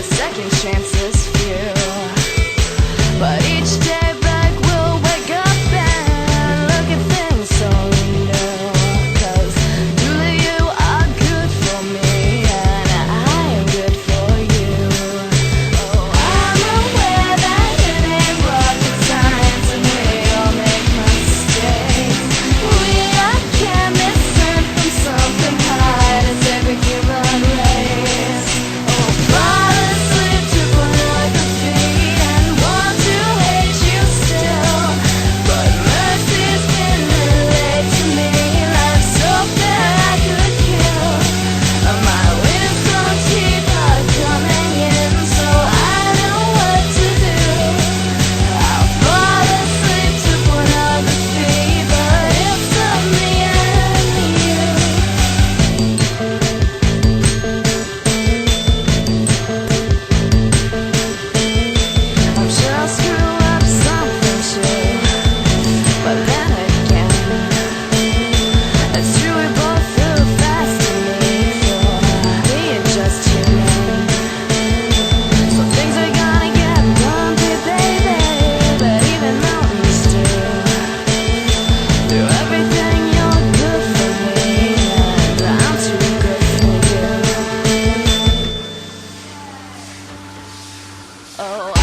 the second chances few, but each day back we'll wake up and look at things so new. 'Cause truly you are good for me and I am good for you. Oh, I'm aware that it ain't rocket science and we all make mistakes. We are chemists sent from something high to save a human race. Oh, fall asleep to pornography and want to hate you still, but mercy's been relayed to me. Life's so fair I could kill. My wisdom teeth are coming in, so I know what to do. I'll fall asleep to pornography, but it's of me and you. I'm sure I'll screw up something too, but then again, it's true we both feel fast to me for being just human. So things are gonna get bumpy, baby, but even mountains do. Through everything you're good for me, and I'm too good for you. Oh,